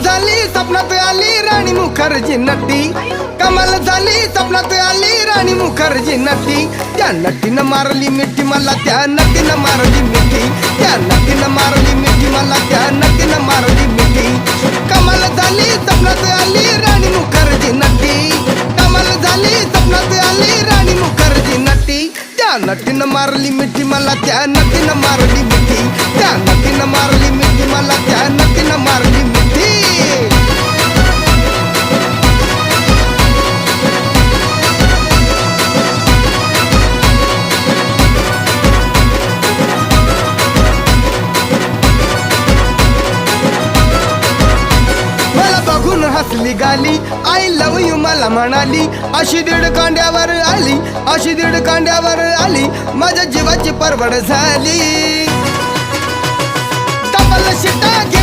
झाली स्वप्नात आली राणी मुखर्जी नटी, कमाल झाली स्वप्नात आली राणी मुखर्जी नटी. त्या नटीनं मारली मिठी मला, त्या नटीनं मारली मिठी, त्या नटीनं मारली मिठी मला, त्या नटीनं मारली मिठी. कमाल झाली स्वप्नात आली राणी मुखर्जी नटी, कमाल झाली स्वप्नात आली राणी मुखर्जी नटी. त्या नटीनं मारली मिठी मला, त्या नटीनं मारली मिठी, त्या नटीनं मारली मिठी मला, त्या नटीनं मारली मिठी. मला बघून हसली गाली, आय लव यू मला म्हणाली. अशी दीड कांड्यावर आली, अशी दीड कांड्यावर आली, माझ्या जीवाची परवड झाली. डबल शिटा घे